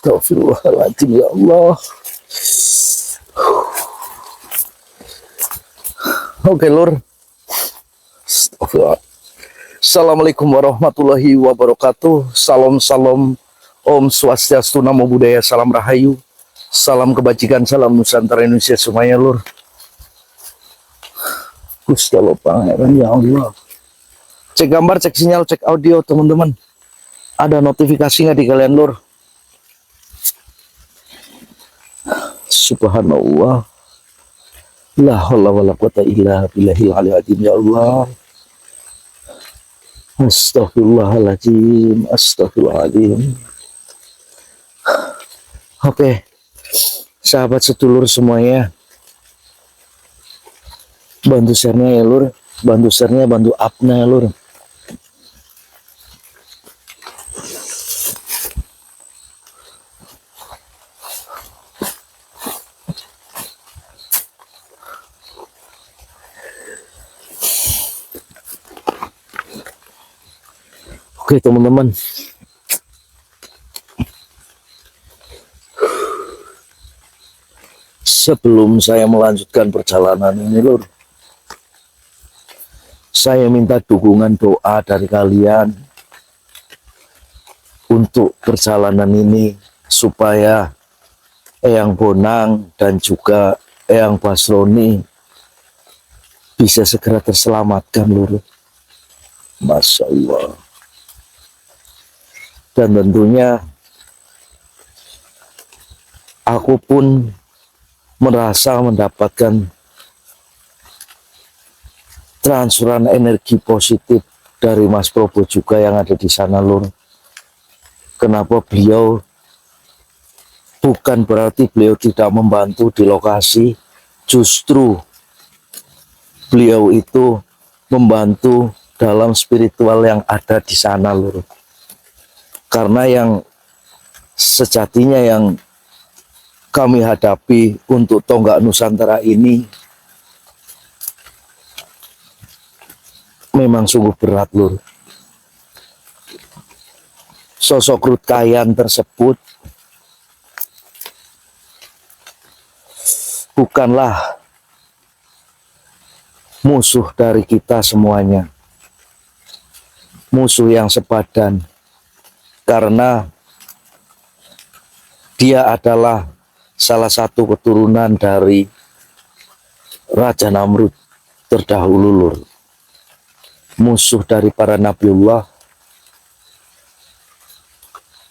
Astagfirullahaladzim, ya Allah. Oke, Lur. Astagfirullah. Assalamualaikum warahmatullahi wabarakatuh. Salam, salam. Om Swastiastu, Namo Buddhaya, salam Rahayu. Salam kebajikan, salam Nusantara Indonesia semuanya, Lur. Gusti Allah Pangeran, ya Allah. Cek gambar, cek sinyal, cek audio, teman-teman. Ada notifikasi nggak di kalian, Lur? Subhanallah. La haula wala quwata illa billahil aliyil azim, ya Allah. Astagfirullahaladzim, astagfirullahaladzim. Oke, sahabat sedulur semuanya, bantu share-nya ya, Lur. Bantu share-nya, bantu up-nya ya, Lur. Oke, teman-teman. Sebelum saya melanjutkan perjalanan ini, Lur, saya minta dukungan doa dari kalian untuk perjalanan ini supaya Eyang Bonang dan juga Eyang Basroni bisa segera terselamatkan, Lur. Masya Allah. Dan tentunya aku pun merasa mendapatkan transferan energi positif dari Mas Probo juga yang ada di sana, Lur. Kenapa beliau, bukan berarti beliau tidak membantu di lokasi, justru beliau itu membantu dalam spiritual yang ada di sana, Lur. Karena yang sejatinya yang kami hadapi untuk Tonggak Nusantara ini memang sungguh berat, Lur. Sosok Ruth Kayan tersebut bukanlah musuh dari kita semuanya, musuh yang sepadan, karena dia adalah salah satu keturunan dari Raja Namrud terdahulu, Lur. Musuh dari para Nabiullah.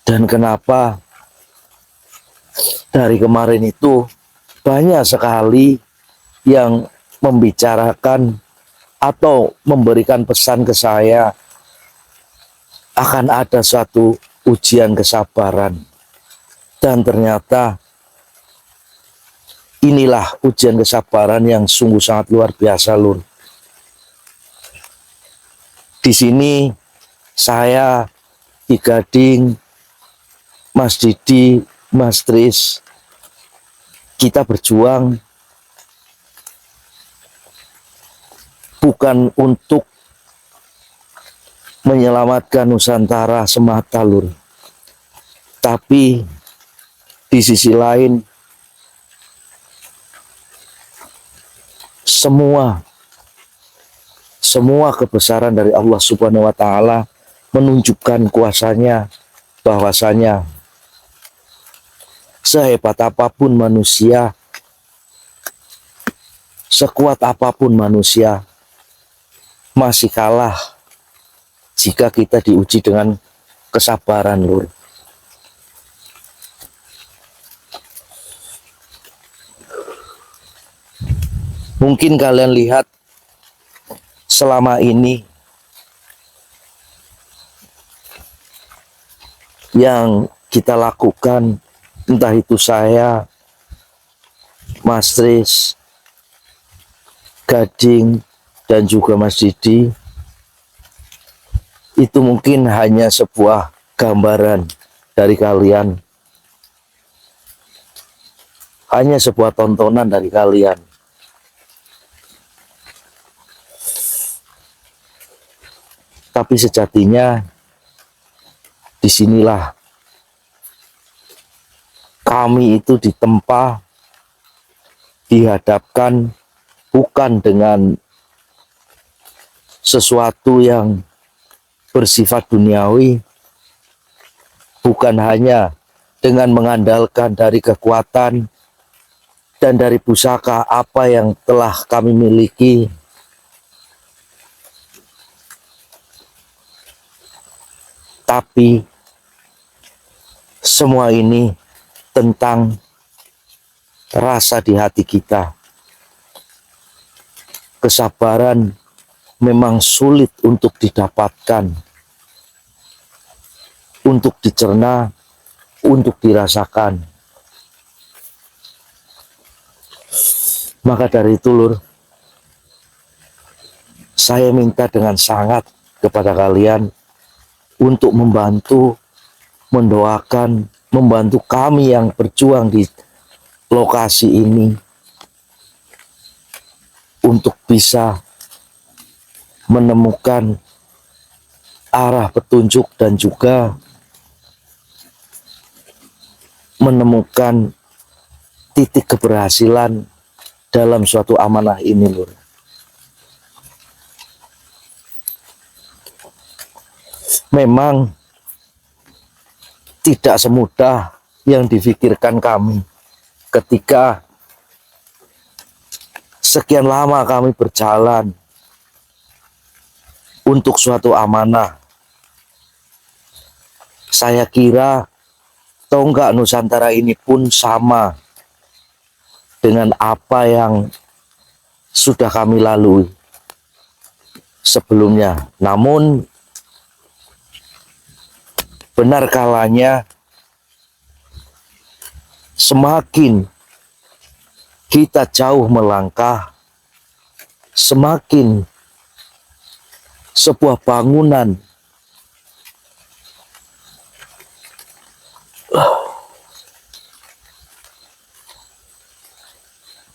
Dan kenapa dari kemarin itu banyak sekali yang membicarakan atau memberikan pesan ke saya akan ada suatu ujian kesabaran. Dan ternyata inilah ujian kesabaran yang sungguh sangat luar biasa, Lur. Di sini saya, Ki Gading, Mas Didi, Mas Tris, kita berjuang bukan untuk menyelamatkan Nusantara semata, Lur. Tapi di sisi lain, semua kebesaran dari Allah Subhanahu wa Ta'ala menunjukkan kuasanya, bahwasanya sehebat apapun manusia, sekuat apapun manusia, masih kalah jika kita diuji dengan kesabaran, Lur. Mungkin kalian lihat selama ini yang kita lakukan, entah itu saya, Mas Tris, Gading, dan juga Mas Didi, itu mungkin hanya sebuah gambaran dari kalian, hanya sebuah tontonan dari kalian. Tapi sejatinya disinilah kami itu ditempa, dihadapkan bukan dengan sesuatu yang bersifat duniawi, bukan hanya dengan mengandalkan dari kekuatan dan dari pusaka apa yang telah kami miliki, tapi semua ini tentang rasa di hati kita. Kesabaran memang sulit untuk didapatkan, untuk dicerna, untuk dirasakan. Maka dari itu, Lur, saya minta dengan sangat kepada kalian untuk membantu, mendoakan, membantu kami yang berjuang di lokasi ini untuk bisa menemukan arah petunjuk dan juga menemukan titik keberhasilan dalam suatu amanah ini, Lur. Memang tidak semudah yang difikirkan kami ketika sekian lama kami berjalan untuk suatu amanah. Saya kira tonggak Nusantara ini pun sama dengan apa yang sudah kami lalui sebelumnya. Namun benar kalanya semakin kita jauh melangkah, semakin sebuah bangunan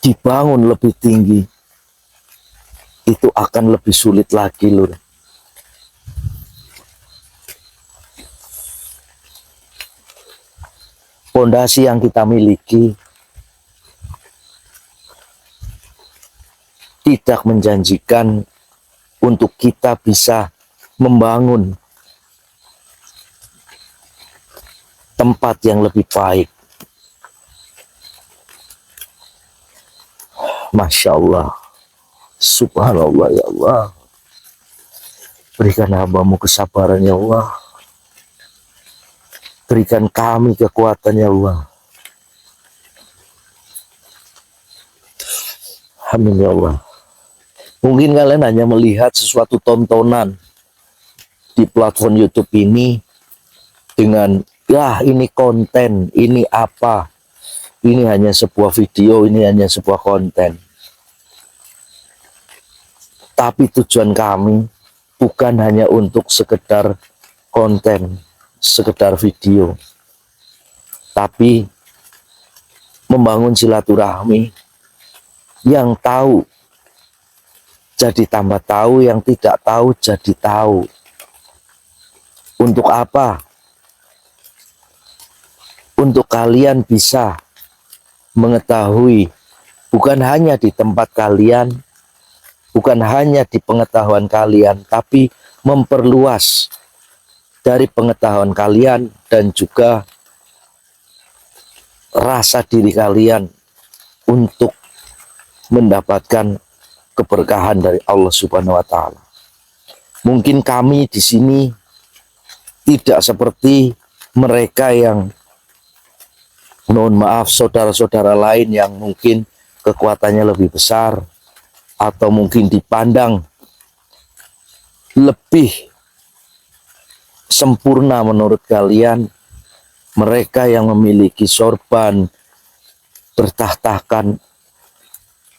dibangun lebih tinggi, itu akan lebih sulit lagi, Lur. Pondasi yang kita miliki tidak menjanjikan untuk kita bisa membangun tempat yang lebih baik. Masya Allah, subhanallah, ya Allah. Berikan hamba-Mu kesabaran, ya Allah. Berikan kami kekuatan, ya Allah. Amin, ya Allah. Mungkin kalian hanya melihat sesuatu tontonan di platform YouTube ini dengan, ya ini konten, ini apa, ini hanya sebuah video, ini hanya sebuah konten. Tapi tujuan kami bukan hanya untuk sekedar konten, sekedar video, tapi membangun silaturahmi. Yang tahu jadi tambah tahu, yang tidak tahu jadi tahu. Untuk apa? Untuk kalian bisa mengetahui bukan hanya di tempat kalian, bukan hanya di pengetahuan kalian, tapi memperluas dari pengetahuan kalian dan juga rasa diri kalian untuk mendapatkan keberkahan dari Allah Subhanahu wa Ta'ala. Mungkin kami di sini tidak seperti mereka yang, mohon maaf, saudara-saudara lain yang mungkin kekuatannya lebih besar atau mungkin dipandang lebih sempurna menurut kalian. Mereka yang memiliki sorban, bertahtakan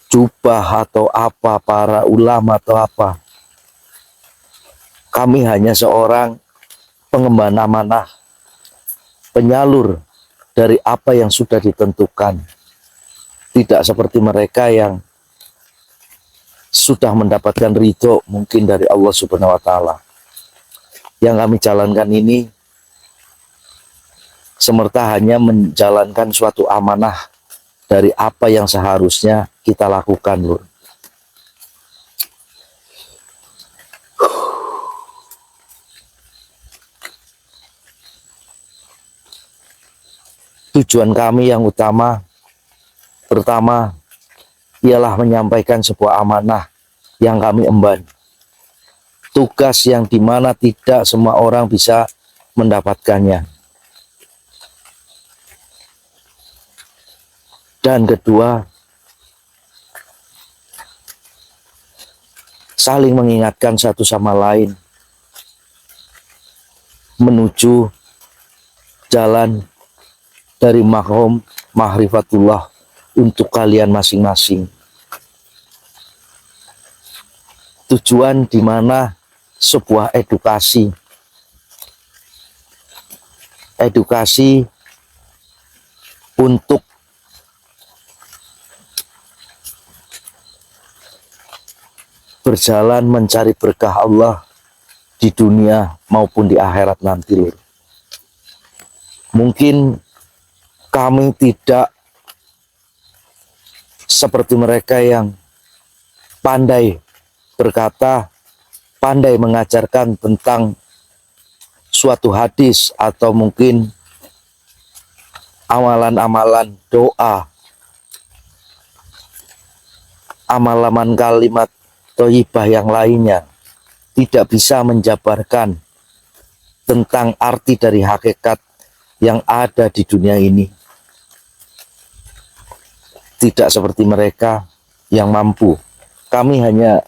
jubah atau apa, para ulama atau apa. Kami hanya seorang pengemban amanah, penyalur dari apa yang sudah ditentukan. Tidak seperti mereka yang sudah mendapatkan ridho mungkin dari Allah Subhanahu wa Ta'ala. Yang kami jalankan ini semerta hanya menjalankan suatu amanah dari apa yang seharusnya kita lakukan, Lur. Tujuan kami yang utama, pertama, ialah menyampaikan sebuah amanah yang kami emban. Tugas yang dimana tidak semua orang bisa mendapatkannya. Dan kedua, saling mengingatkan satu sama lain menuju jalan dari makom ma'rifatullah untuk kalian masing-masing. Tujuan di mana sebuah edukasi untuk berjalan mencari berkah Allah di dunia maupun di akhirat nanti, Lur. Mungkin kami tidak seperti mereka yang pandai berkata, pandai mengajarkan tentang suatu hadis atau mungkin amalan-amalan doa, amalan kalimat thayyibah yang lainnya, tidak bisa menjabarkan tentang arti dari hakikat yang ada di dunia ini. Tidak seperti mereka yang mampu. Kami hanya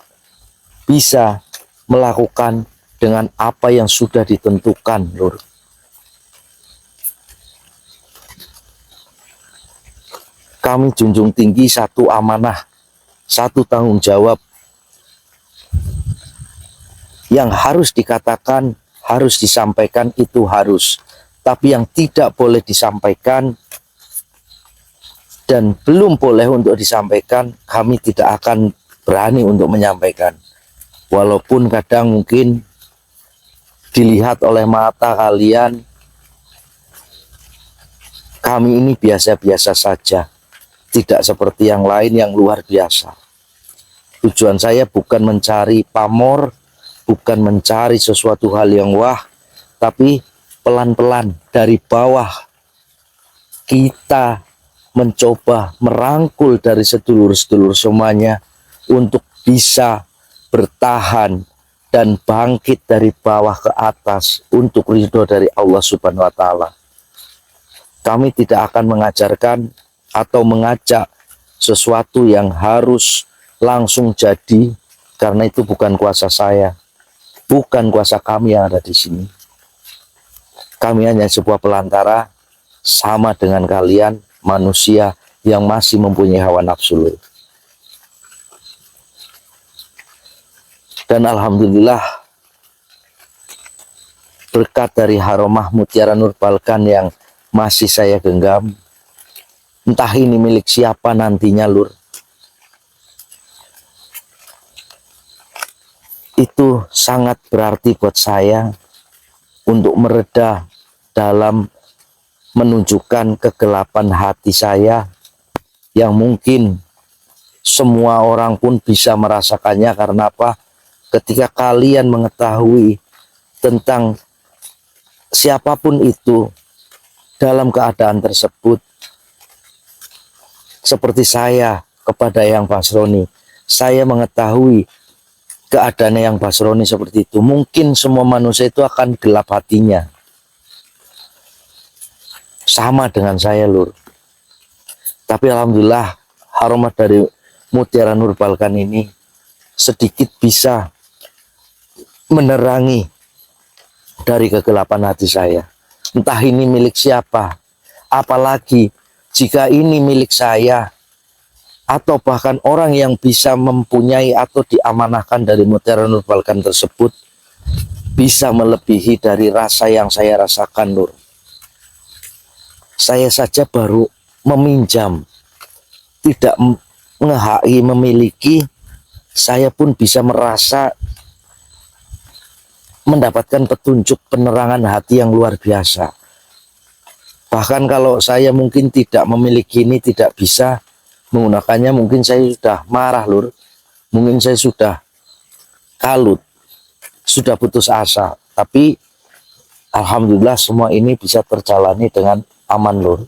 bisa melakukan dengan apa yang sudah ditentukan, Lur. Kami junjung tinggi satu amanah, satu tanggung jawab yang harus dikatakan, harus disampaikan, itu harus. Tapi yang tidak boleh disampaikan dan belum boleh untuk disampaikan, kami tidak akan berani untuk menyampaikan. Walaupun kadang mungkin dilihat oleh mata kalian, kami ini biasa-biasa saja, tidak seperti yang lain yang luar biasa. Tujuan saya bukan mencari pamor, bukan mencari sesuatu hal yang wah, tapi pelan-pelan dari bawah kita mencoba merangkul dari sedulur-sedulur semuanya untuk bisa bertahan dan bangkit dari bawah ke atas untuk ridho dari Allah Subhanahu wa Ta'ala. Kami tidak akan mengajarkan atau mengajak sesuatu yang harus langsung jadi, karena itu bukan kuasa saya, bukan kuasa kami yang ada di sini. Kami hanya sebuah pelantara, sama dengan kalian, manusia yang masih mempunyai hawa nafsu. Dan alhamdulillah, berkat dari Haromah Mutiara Nur Balkan yang masih saya genggam, entah ini milik siapa nantinya, Lur, itu sangat berarti buat saya untuk mereda dalam menunjukkan kegelapan hati saya yang mungkin semua orang pun bisa merasakannya. Karena apa? Ketika kalian mengetahui tentang siapapun itu dalam keadaan tersebut, seperti saya kepada Yang Basroni, saya mengetahui keadaannya Yang Basroni seperti itu, mungkin semua manusia itu akan gelap hatinya. Sama dengan saya, Lur. Tapi alhamdulillah, Haromah dari Mutiara Nur Balkan ini sedikit bisa menerangi dari kegelapan hati saya. Entah ini milik siapa, apalagi jika ini milik saya, atau bahkan orang yang bisa mempunyai atau diamanahkan dari Mutiara Nur Balkan tersebut bisa melebihi dari rasa yang saya rasakan, Lur. Saya saja baru meminjam, tidak ngehai memiliki, saya pun bisa merasa mendapatkan petunjuk penerangan hati yang luar biasa. Bahkan kalau saya mungkin tidak memiliki ini, tidak bisa menggunakannya, mungkin saya sudah marah lur, mungkin saya sudah kalut, sudah putus asa. Tapi alhamdulillah semua ini bisa terjalani dengan aman lur.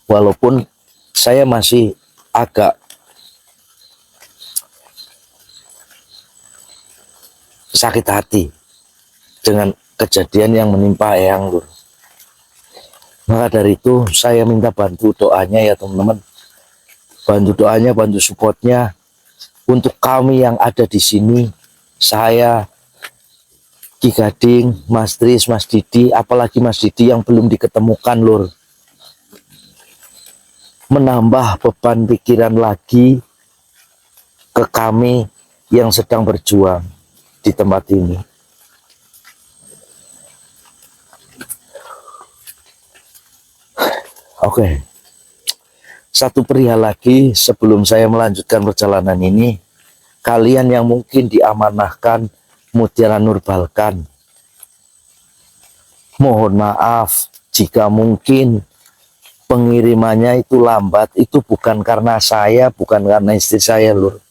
Walaupun saya masih agak sakit hati dengan kejadian yang menimpa Eyang lur. Maka dari itu saya minta bantu doanya ya teman-teman. Bantu doanya, bantu supportnya untuk kami yang ada di sini. Saya, Ki Gading, Mas Tris, Mas Didi, apalagi Mas Didi yang belum diketemukan lur. Menambah beban pikiran lagi ke kami yang sedang berjuang di tempat ini. Oke. Satu perihal lagi sebelum saya melanjutkan perjalanan ini. Kalian yang mungkin diamanahkan Mutiara Nur Balkan, mohon maaf jika mungkin pengirimannya itu lambat. Itu bukan karena saya, bukan karena istri saya lur,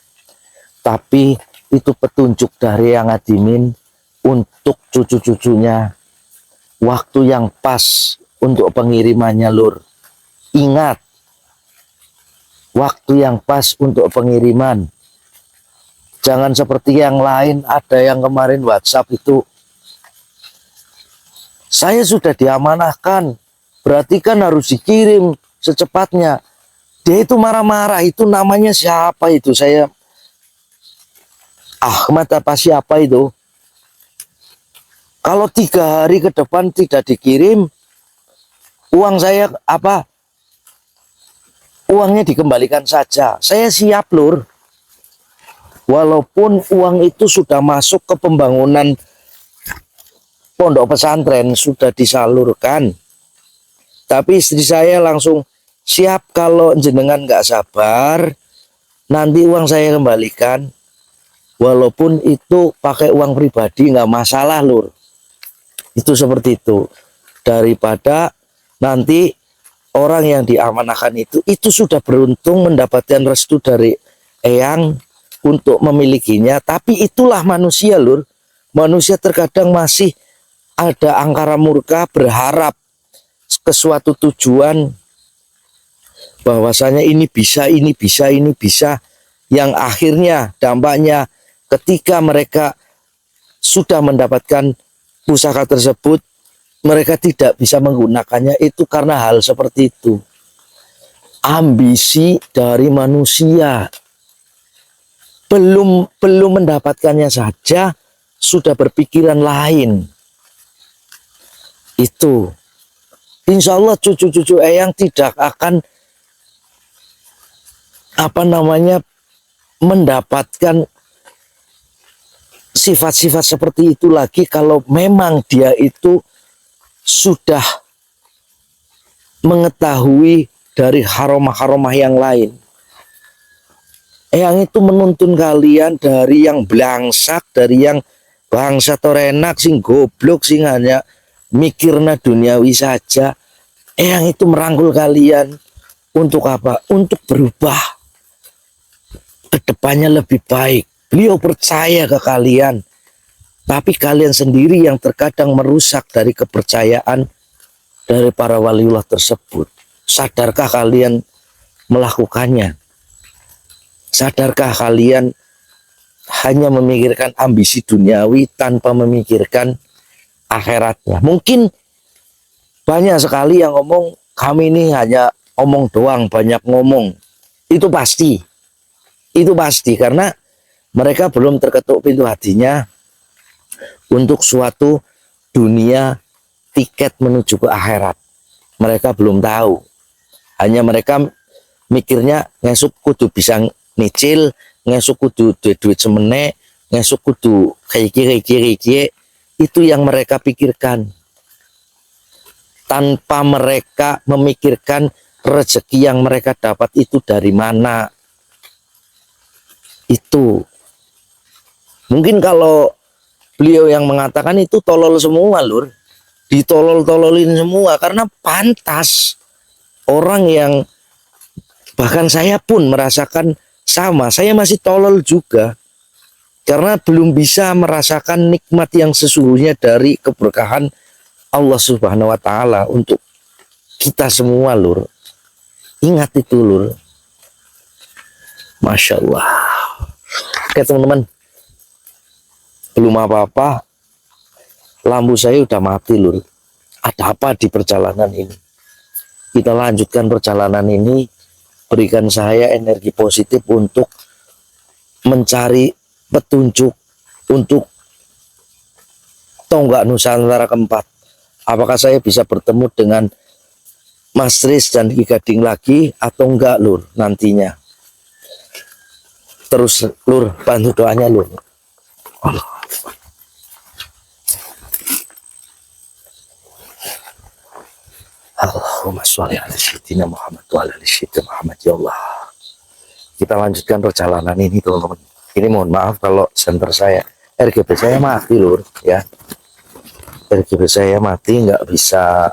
tapi itu petunjuk dari Yang Adimin untuk cucu-cucunya. Waktu yang pas untuk pengirimannya lur. Ingat, waktu yang pas untuk pengiriman. Jangan seperti yang lain, ada yang kemarin WhatsApp itu, saya sudah diamanahkan, berarti kan harus dikirim secepatnya. Dia itu marah-marah, itu namanya siapa itu? Saya Ahmad apa siapa itu? Kalau 3 hari ke depan tidak dikirim, uang saya apa? Uangnya dikembalikan saja. Saya siap lur. Walaupun uang itu sudah masuk ke pembangunan pondok pesantren, sudah disalurkan. Tapi istri saya langsung siap, kalau jenengan nggak sabar, nanti uang saya kembalikan. Walaupun itu pakai uang pribadi nggak masalah lur. Itu seperti itu. Daripada nanti orang yang diamanahkan itu sudah beruntung mendapatkan restu dari Eyang untuk memilikinya. Tapi itulah manusia lur. Manusia terkadang masih ada angkara murka, berharap ke suatu tujuan bahwasanya ini bisa, ini bisa, ini bisa, yang akhirnya dampaknya ketika mereka sudah mendapatkan pusaka tersebut, mereka tidak bisa menggunakannya. Itu karena hal seperti itu. Ambisi dari manusia. Belum mendapatkannya saja sudah berpikiran lain. Itu. Insya Allah cucu-cucu Eyang tidak akan mendapatkan sifat-sifat seperti itu lagi, kalau memang dia itu sudah mengetahui dari haromah-haromah yang lain. Eyang itu menuntun kalian dari yang belangsak, dari yang bangsa torenak, sing goblok, sing hanya mikirna duniawi saja. Eyang itu merangkul kalian untuk apa? Untuk berubah, kedepannya lebih baik. Beliau percaya ke kalian, tapi kalian sendiri yang terkadang merusak dari kepercayaan dari para waliullah tersebut. Sadarkah kalian melakukannya? Sadarkah kalian hanya memikirkan ambisi duniawi tanpa memikirkan akhiratnya? Mungkin banyak sekali yang ngomong, kami ini hanya omong doang, banyak ngomong. Itu pasti. Itu pasti, karena mereka belum terketuk pintu hatinya untuk suatu dunia tiket menuju ke akhirat. Mereka belum tahu. Hanya mereka mikirnya ngesuk kudu bisa nyicil, ngesuk kudu duit semene, ngesuk kudu kayak. Itu yang mereka pikirkan. Tanpa mereka memikirkan rezeki yang mereka dapat itu dari mana. Itu. Mungkin kalau beliau yang mengatakan itu tolol semua lur. ditolol-tololin semua karena pantas. Orang yang bahkan saya pun merasakan sama, saya masih tolol juga karena belum bisa merasakan nikmat yang sesungguhnya dari keberkahan Allah Subhanahu wa taala untuk kita semua, Lur. Ingat itu, Lur. Masya Allah. Oke teman-teman, belum apa-apa, lampu saya udah mati, Lur. Ada apa di perjalanan ini? Kita lanjutkan perjalanan ini. Berikan saya energi positif untuk mencari petunjuk untuk tonggak Nusantara keempat. Apakah saya bisa bertemu dengan Mas Riz dan Ki Gading lagi atau enggak, Lur, nantinya? Terus, Lur, bantu doanya, Lur. Allah. Allahumma sholli ala sayyidina Muhammad wa ala ali sayyidina Muhammad. Ya Allah, kita lanjutkan perjalanan ini, teman-teman. Ini mohon maaf kalau senter saya, RGB saya mati, Lur, ya. RGB saya mati, nggak bisa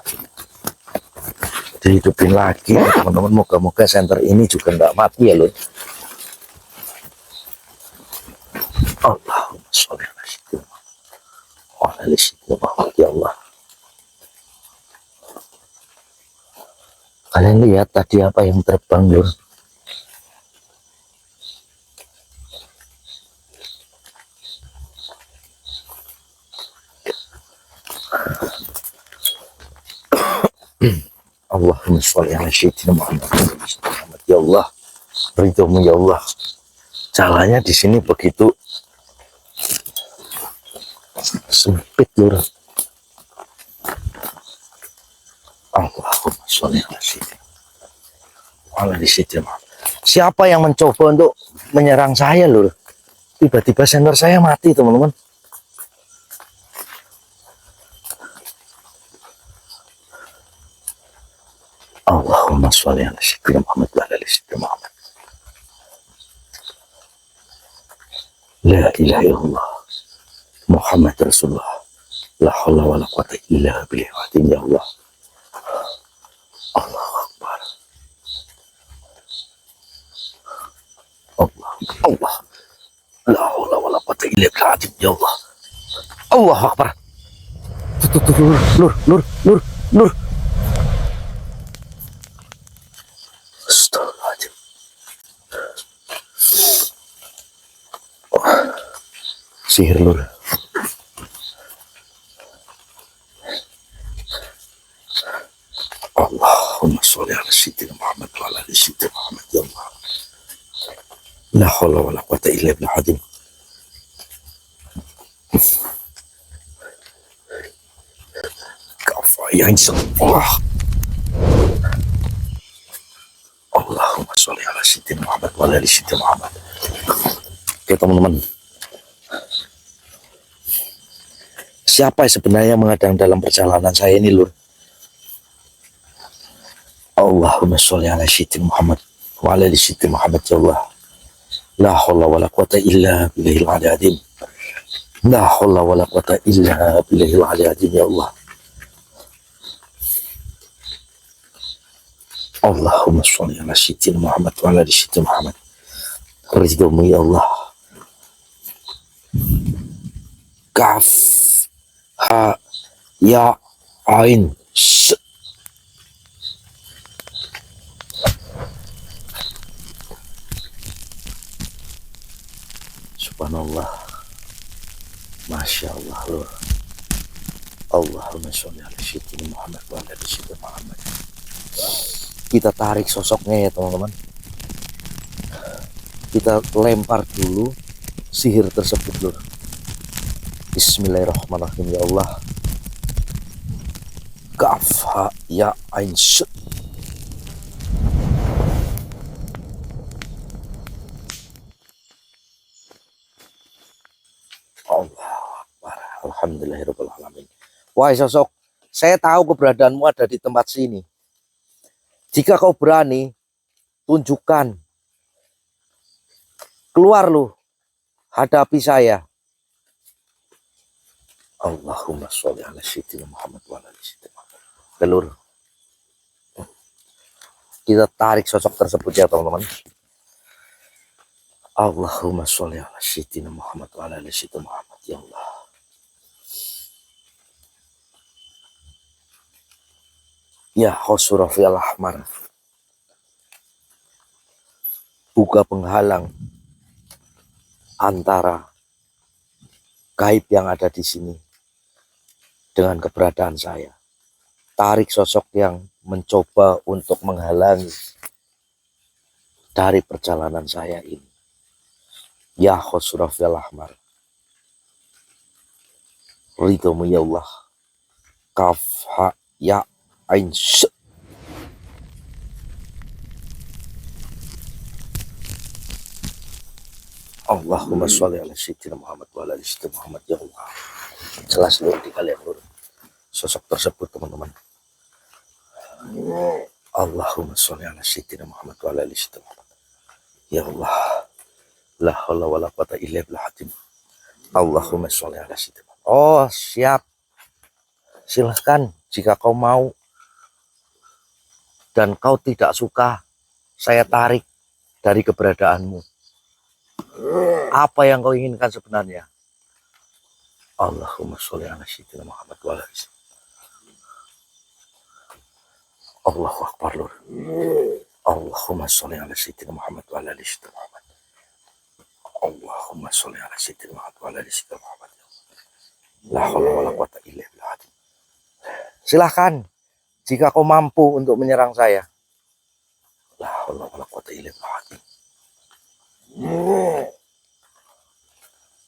dihidupin lagi, teman-teman. Moga-moga senter ini juga nggak mati, ya, Lur. Allahumma sholli ala sayyidina Muhammad wa ala ali sayyidina Muhammad. Ya Allah, kalian lihat tadi apa yang terbang, Lur? Allahumma sholli ala sayyidina Muhammad. Ya Allah, ridhomu ya Allah. Jalannya di sini begitu sempit, Lur. Allahumma sholli ala sayyidina Muhammad. Siapa yang mencoba untuk menyerang saya, Lur? Tiba-tiba senter saya mati, teman-teman. Allahumma sholli ala sayyidina Muhammad wa ala ali sayyidina Muhammad. La ilaha illallah Muhammad Rasulullah. La haula wa la quwata illa billah. Ya Allah. Allahu Akbar. Allah. Allah. La haula wa la quwata illa billah. Ya Allah. Allahu Akbar. Lur, Lur, Lur, Lur. Astagfirullahaladzim. Sihir, Lur. Allahumma sholli ala sayyidina Muhammad wa ala ali sayyidina Muhammad. Ya Allah. La haula wa la quwata illa billah. Kafa ya Allah. Allahumma sholli ala sayyidina Muhammad wa ala ali sayyidina Muhammad. Oke, teman-teman. Siapa sebenarnya mengadang dalam perjalanan saya ini, Lur? Allahumma sholli ala sayyidina Muhammad wa ala ali sayyidina Muhammad. Ya Allah. La haula wa la quwata illa billahil aliyyil azim. La haula wa la quwata illa billahil aliyyil azim. Ya Allah. Allahumma sholli ala sayyidina Muhammad wa ala ali sayyidina Muhammad. Ridhomu ya Allah. Kaf ha ya ain s. Subhanallah. Masya Allah, Lur. Allahumma sholli ala sayyidina Muhammad wa ala ali sayyidina Muhammad. Kita tarik sosoknya ya, teman-teman. Kita lempar dulu sihir tersebut, Lur. Bismillahirrahmanirrahim. Ya Allah. Kaf ha ya ain s. Alhamdulillahirabbil alamin. Wahai sosok, saya tahu keberadaanmu ada di tempat sini. Jika kau berani, tunjukkan. Keluar lu, hadapi saya. Allahumma sholli ala sayyidina Muhammad wa ala ali sayyidina Muhammad. Telur, kita tarik sosok tersebut ya teman-teman. Allahumma sholli ala sayyidina Muhammad wa ala ali sayyidina Muhammad. Ya Allah. Ya Khosurafil Ahmar, buka penghalang antara gaib yang ada di sini dengan keberadaan saya. Tarik sosok yang mencoba untuk menghalangi dari perjalanan saya ini. Ya Khosurafil Ahmar, ridhomu ya Allah. Kaf ha ya ain sh. Allahumma sholli ala sayyidina Muhammad wa ala ali sayyidina Muhammad. Ya Allah. Jelas loh di kalian loh sosok tersebut teman-teman. Allahumma sholli ala sayyidina Muhammad wa ala ali sayyidina Muhammad. Ya Allah. La haula wala quwata illa billah. Allahumma sholli ala sayyidina Muhammad. Oh, siap. Silahkan jika kau mau dan kau tidak suka saya tarik dari keberadaanmu. Apa yang kau inginkan sebenarnya? Allahumma sholli ala sayyidina Muhammad wa ala ali sayyidina. Allahu akbar lur. Allahumma sholli ala sayyidina Muhammad wa ala ali sayyidina Muhammad. Allahumma sholli ala sayyidina Muhammad wa ala ali sayyidina Muhammad. La haula wala quwata illa billah. Silahkan jika kau mampu untuk menyerang saya. La haula wala quwata illa billah.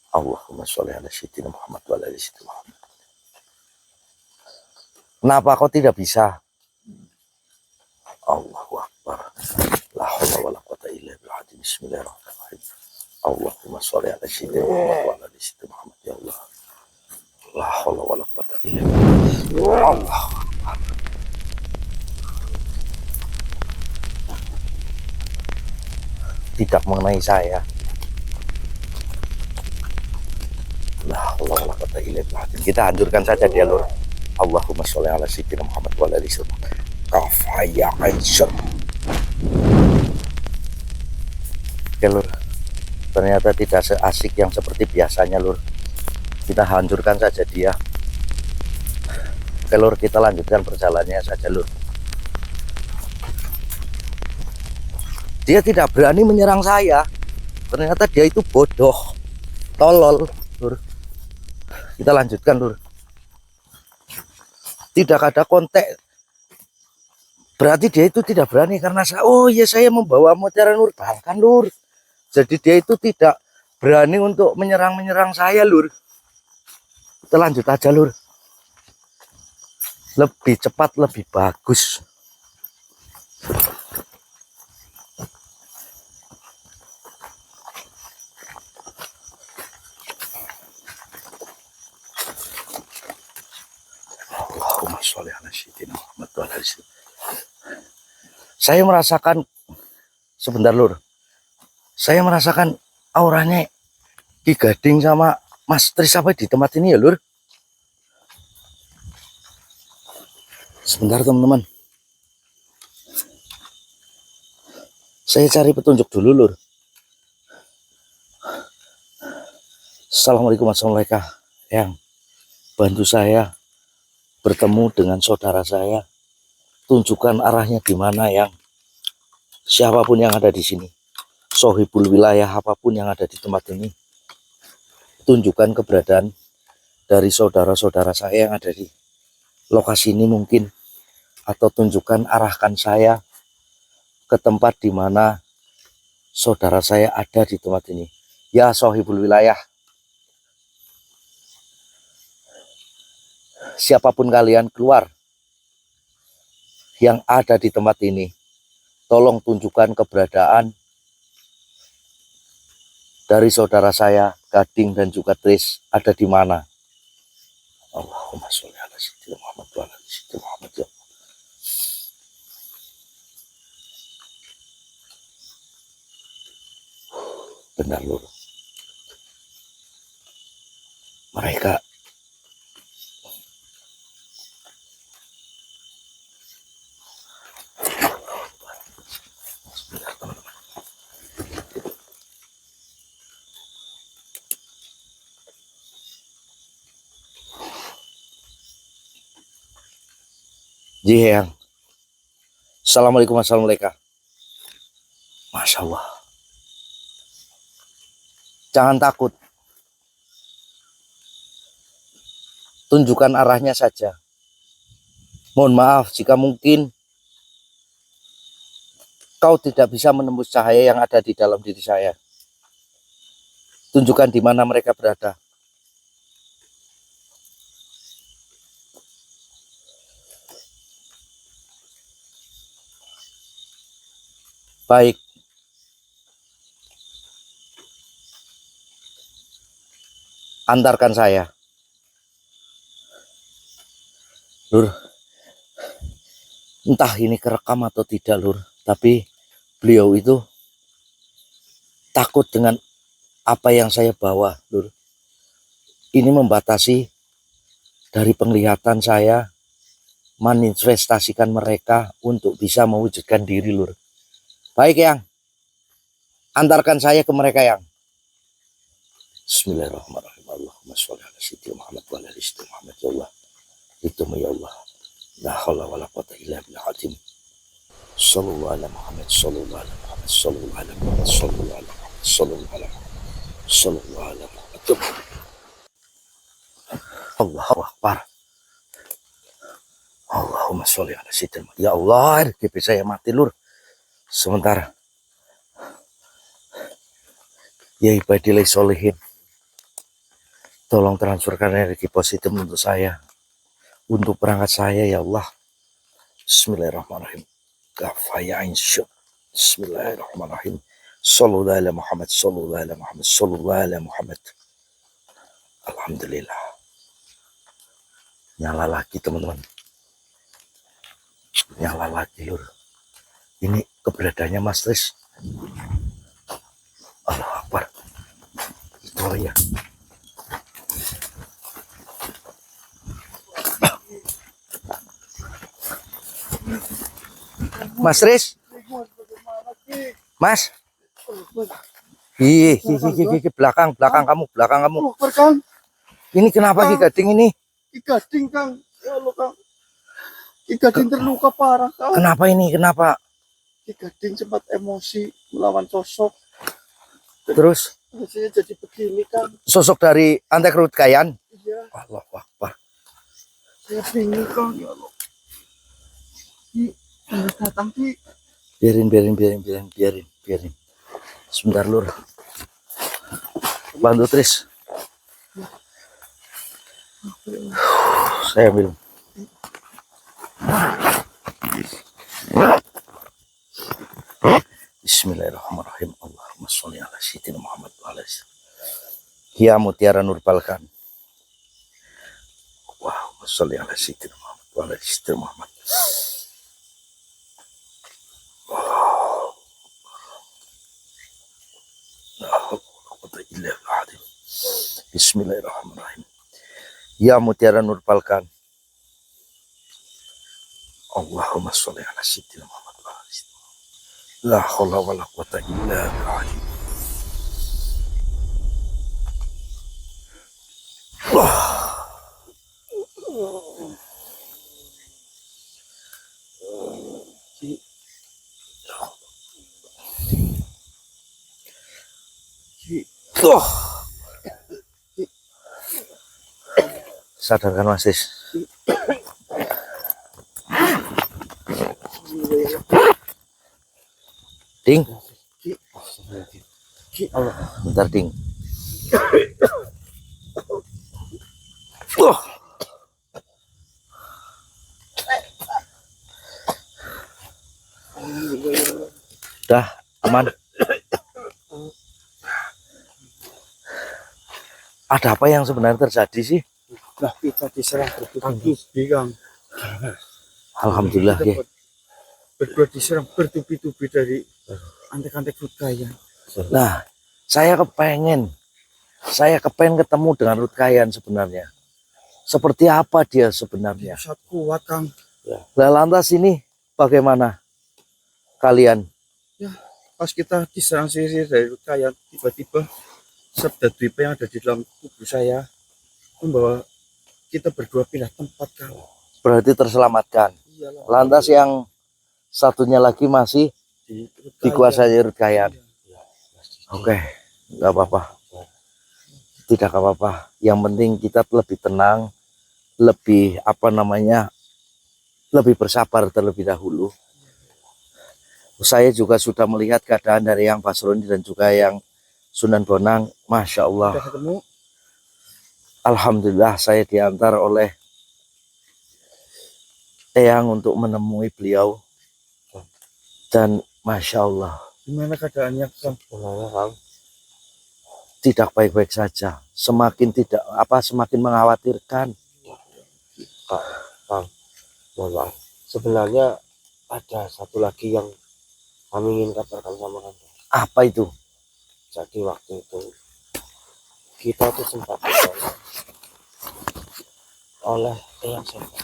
Allahumma sholli ala sayyidina Muhammad wa ala ali sayyidina Muhammad. Kenapa kau tidak bisa? Allahu akbar. La haula wala quwata illa billah. Bismillahirrahmanirrahim. Allahumma sholli ala sayyidina Muhammad wa ala ali sayyidina Muhammad. Ya Allah. La haula wala quwata illa billah. Allah. Tidak mengenai saya. La haula wala quwata illa billah. Kita hancurkan saja dia lur. Allahumma sholli ala sayyidina Muhammad wa ala ali sayyidina Muhammad. Kafaya ansur. Oke lur, ternyata tidak seasik yang seperti biasanya lur. Kita hancurkan saja dia. Oke lur, kita lanjutkan perjalanannya saja lur. Dia tidak berani menyerang saya. Ternyata dia itu bodoh, tolol lur. Kita lanjutkan lur. Tidak ada kontak. Berarti dia itu tidak berani karena saya, oh ya saya membawa mutiara nur bahkan lur. Jadi dia itu tidak berani untuk menyerang saya lur. Kita lanjut aja lur. Lebih cepat lebih bagus. Allahumma sholli ala sayyidina Muhammad wa ala ali sayyidina. Saya merasakan sebentar lur. Saya merasakan auranya Ki Gading sama Mas Tris sampai di tempat ini ya lur. Sebentar teman-teman. Saya cari petunjuk dulu lur. Assalamualaikum warahmatullahi wabarakatuh. Yang bantu saya bertemu dengan saudara saya. Tunjukkan arahnya di mana yang siapapun yang ada di sini. Sohibul wilayah apapun yang ada di tempat ini. Tunjukkan keberadaan dari saudara-saudara saya yang ada di lokasi ini mungkin. Atau tunjukkan arahkan saya ke tempat di mana saudara saya ada di tempat ini. Ya sohibul wilayah. Siapapun kalian keluar yang ada di tempat ini, tolong tunjukkan keberadaan dari saudara saya, Gading dan juga Tris ada di mana. Allahumma sholli ala sayyidina Muhammad wa ala ali sayyidina Muhammad. Ya Allah. Benar lur. Mereka Eyang. Assalamualaikum warahmatullahi wabarakatuh. Masya Allah. Jangan takut. Tunjukkan arahnya saja. Mohon maaf jika mungkin kau tidak bisa menembus cahaya yang ada di dalam diri saya. Tunjukkan di mana mereka berada. Baik. Antarkan saya. Lur. Entah ini kerekam atau tidak, Lur. Tapi beliau itu takut dengan apa yang saya bawa, Lur. Ini membatasi dari penglihatan saya, manifestasikan mereka untuk bisa mewujudkan diri, Lur. Baik, Yang. Antarkan saya ke mereka, Yang. Bismillahirrahmanirrahim. Allahumma sholli ala sayyidina Muhammad wa ala ali sayyidina Muhammad. Ya Allah. Itu ya Allah. La haula wala quwwata illa billah azim. Sallallahu ala Muhammad, sallallahu ala Muhammad, sallallahu ala Muhammad, sallallahu ala Muhammad, sallallahu ala Muhammad, sallallahu ala Muhammad. Allahu Akbar. Allahumma sholli ala sayyidina Muhammad. Ya Allah, RGB saya mati, Lur. Sementara. Ya ibadillah sholihin. Tolong transferkan energi positif untuk saya. Untuk perangkat saya, ya Allah. Bismillahirrahmanirrahim. Kafaya insya. Bismillahirrahmanirrahim. Sallallahu ala Muhammad, sallallahu ala Muhammad, sallallahu ala Muhammad. Alhamdulillah. Nyala lagi, teman-teman. Nyala lagi, Lur. Ini keberadaannya Mas Tris. Allahu Akbar. Oh ya. Mas Tris. Mas. Ih, belakang kamu. Ini kenapa Ki Gading ini? Ki Gading, Kang. Ya Allah, Kang. Ki Gading terluka parah, Kang. Kenapa ini? Kenapa? Ki Gading sempat emosi melawan sosok. Terus? Hasilnya jadi begini, Kang. Sosok dari Antek Rutkayan? Iya. Allahu Akbar. Saya bingung, Kang. Ya Allah. Ki, harus datang, Ki. Biarin. Sebentar, Lur. Bantu Tris. Saya ambil. Bismillahirrahmanirrahim. Allahumma sholli ala sayyidina Muhammad wa ala Ya Mutiara Nur Balkan. Allahumma sholli ala sayyidina Muhammad wa ala sayyidina Muhammad. Bismillahirrahmanirrahim. Ya Mutiara Nur Balkan. Allahumma sholli ala sayyidina Muhammad wa ala sayyidina Muhammad. La haula wala quwwata illa billah. Sadarkan Mas Sis. Ding. Bentar Ding. Dah aman. Ada apa yang sebenarnya terjadi sih? Nah, kita diserang bertubi-tubi, Kang. Alhamdulillah ya. Berdua diserang bertubi-tubi dari antek-antek Rutkayan. Nah, saya kepengen ketemu dengan Rutkayan sebenarnya. Seperti apa dia sebenarnya? Sangat kuat, Kang. Nah, lantas ini bagaimana kalian? Ya, pas kita diserang sihir dari Rutkayan, tiba-tiba Sabda Dwipa yang ada di dalam tubuh saya membawa kita berdua pindah tempat, Kang. Berarti terselamatkan. Iyalah, Lantas yang satunya lagi masih dikuasai Ruth Kayan. Iya. Oke, nggak apa-apa. Tidak apa-apa. Yang penting kita lebih tenang, lebih apa namanya, lebih bersabar terlebih dahulu. Saya juga sudah melihat keadaan dari yang Basroni dan juga yang Sunan Bonang. Masya Allah. Udah ketemu? Alhamdulillah saya diantar oleh Eyang untuk menemui beliau. Dan Masya Allah. Gimana keadaannya, Kang? Tidak baik-baik saja. Semakin semakin mengkhawatirkan. Kang, mohon maaf. Sebenarnya ada satu lagi yang kami ingin kabarkan sama Anda. Apa itu? Jadi waktu itu kita tuh sempat ditolong oleh Eyang Seto.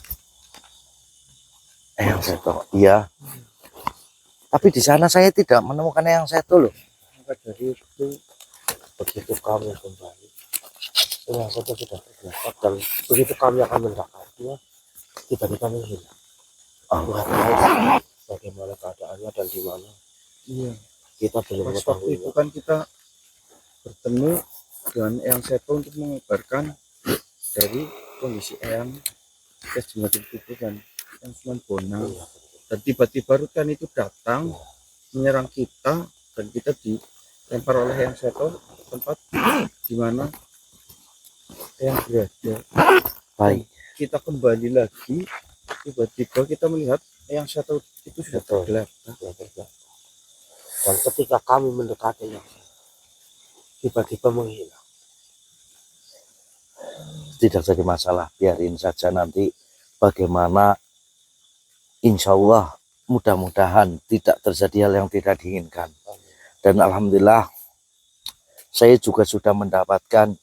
Eyang Seto, iya. Tapi di sana saya tidak menemukan Eyang Seto loh. Maka dari itu Begitu kami kembali, Eyang Seto sudah terdapat, dan begitu kami akan mendekatinya, tiba-tiba menghilang. Allah. Nggak tahu bagaimana keadaannya dan di mana. iya. Kita belum Pas waktu itu mengetahui. kan kita bertemu dengan Eyang Seto untuk mengabarkan dari kondisi Eyang Jematul Tubuh dan yang Sunan Bonang. Dan tiba-tiba Rutan itu datang menyerang kita dan kita dilempar oleh Eyang Seto ke tempat di mana Eyang berada. Baik. Kita kembali lagi, tiba-tiba kita melihat Eyang Seto itu sudah tergelap. Dan ketika kami mendekati Eyang Seto, tiba-tiba menghilang. Tidak jadi masalah, biarin saja nanti bagaimana. Insya Allah mudah-mudahan tidak terjadi hal yang tidak diinginkan. Dan alhamdulillah saya juga sudah mendapatkan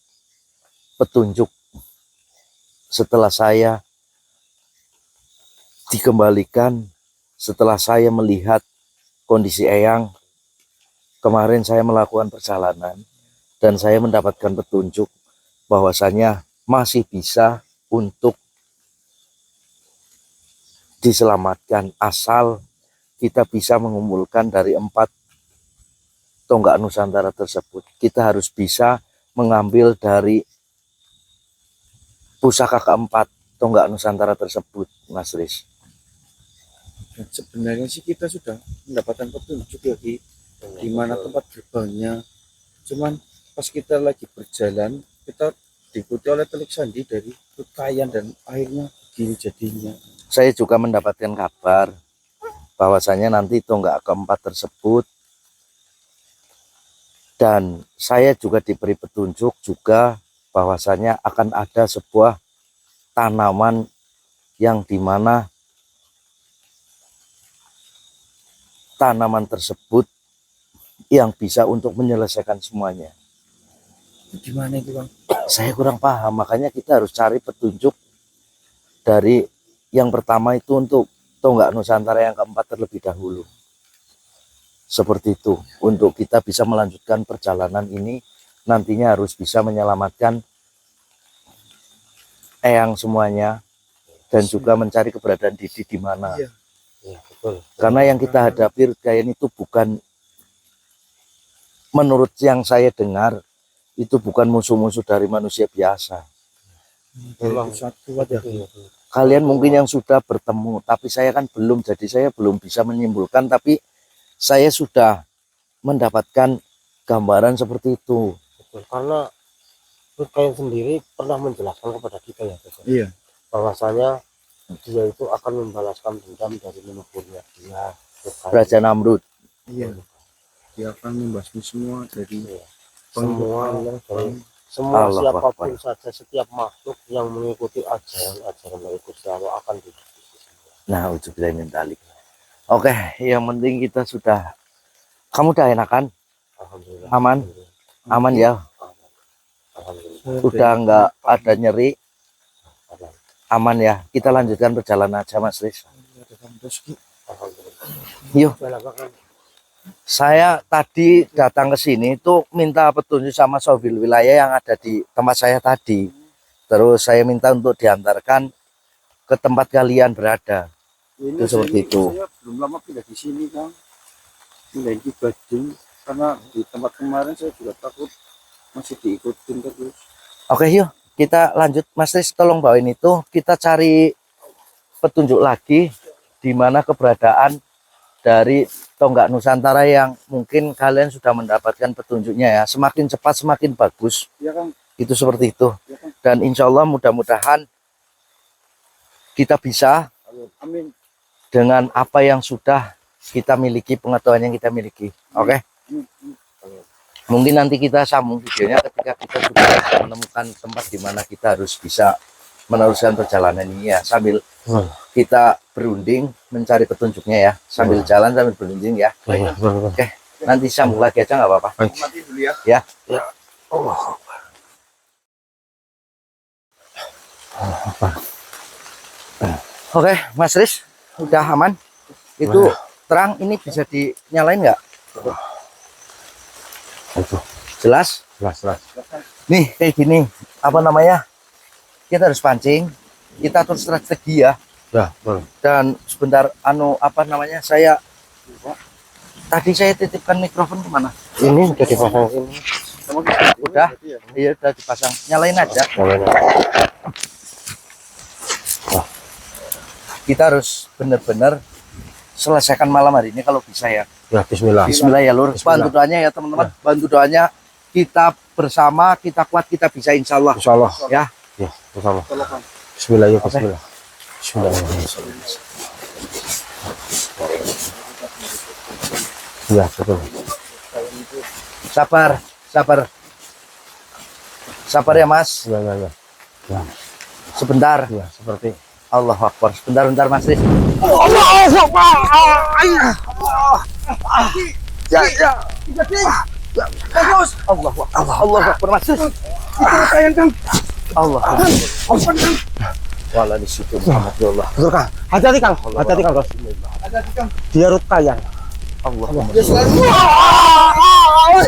petunjuk setelah saya dikembalikan, setelah saya melihat kondisi Eyang. Kemarin saya melakukan perjalanan dan saya mendapatkan petunjuk bahwasanya masih bisa untuk diselamatkan asal kita bisa mengumpulkan dari 4 tonggak Nusantara tersebut. Kita harus bisa mengambil dari pusaka keempat tonggak Nusantara tersebut, Mas Riz. Dan sebenarnya sih kita sudah mendapatkan petunjuk ya di mana tempat gerbangnya. Cuman pas kita lagi berjalan, kita diikuti oleh telik sandi dari Kayan dan akhirnya begini jadinya. Saya juga mendapatkan kabar bahwasanya nanti tonggak keempat tersebut, dan saya juga diberi petunjuk juga bahwasanya akan ada sebuah tanaman yang dimana tanaman tersebut yang bisa untuk menyelesaikan semuanya. Gimana itu, Bang? Saya kurang paham, makanya kita harus cari petunjuk dari yang pertama itu untuk tonggak Nusantara yang keempat terlebih dahulu. Seperti itu, untuk kita bisa melanjutkan perjalanan ini, nantinya harus bisa menyelamatkan Eyang semuanya dan juga mencari keberadaan Didi di mana. Iya. Ya, betul. Karena yang kita hadapi kayak itu bukan, menurut yang saya dengar, itu bukan musuh-musuh dari manusia biasa. Memang Satu kuat ya. Kalian mungkin yang sudah bertemu, tapi saya kan belum, jadi saya belum bisa menyimpulkan, tapi saya sudah mendapatkan gambaran seperti itu. Betul. Karena Kayan sendiri pernah menjelaskan kepada kita ya, Pak, Iya. bahwasanya dia itu akan membalaskan dendam dari leluhurnya dia. Raja Namrud. Iya. Dia akan membasmi semua dari Semua Allah siapapun Akbar. saja, setiap makhluk yang mengikuti ajaran dari Gusti Allah akan dihabisi. Nah, ujubillah min dzalik. Oke, yang penting kita sudah, kamu udah enakan? Alhamdulillah. Aman? Aman ya? Alhamdulillah. Udah nggak ada nyeri? Aman. Aman ya? Kita lanjutkan perjalanan aja, Mas Riz. Alhamdulillah. Yuk. Silakan. Saya tadi datang ke sini itu minta petunjuk sama Sobil wilayah yang ada di tempat saya tadi. Terus saya minta untuk diantarkan ke tempat kalian berada. Ini Itu seperti itu. saya belum lama pindah di sini Kang, pindah di Badung karena di tempat kemarin saya juga takut masih diikutin terus. Oke, yuk kita lanjut. Mas Riz, tolong bawain itu. Kita cari petunjuk lagi di mana keberadaan dari tonggak Nusantara yang mungkin kalian sudah mendapatkan petunjuknya ya. Semakin cepat semakin bagus. Ya Kang, Itu seperti itu. ya Kang. Dan insya Allah mudah-mudahan kita bisa Amin. dengan apa yang sudah kita miliki, pengetahuan yang kita miliki. Oke. Amin. Mungkin nanti kita sambung videonya ketika kita sudah menemukan tempat di mana kita harus bisa meneruskan perjalanan ini ya, sambil kita berunding mencari petunjuknya ya, sambil jalan sambil berunding ya. Oke, nanti sambung lagi aja nggak apa-apa. Mati dulu ya. Ya. Oke, Mas Riz, udah aman? Itu terang ini bisa dinyalain nggak? Itu Jelas? jelas. Nih kayak gini, apa namanya? Kita harus pancing, kita atur strategi ya. Ya, betul. Dan sebentar, apa namanya? Tadi saya titipkan mikrofon kemana? Ini udah dipasang sini. Udah, iya udah dipasang. Nyalain aja. Kita harus benar-benar selesaikan malam hari ini kalau bisa ya. Ya, bismillah. Bismillah ya Lur. Bismillah. Bantu doanya ya teman-teman. Bantu doanya. Kita bersama, kita kuat, kita bisa insya Allah. Insya Allah. Ya. Ya, bersama. Tolong Kang. Bismillah ya, bismillah. Bismillah. Ya, betul. Sabar, sabar. Sabar ya Mas. Ya. Sebentar. Ya, seperti Allahu Akbar. Sebentar Mas Riz. Allahu Akbar Mas Riz. Allah. Wala di situ Muhammad ya Allah. betul Kang. Hati-hati Kang. Hati-hati Kang. Hati-hati Kang. Dia rut kayang. Allah. Ya selalu. Allah.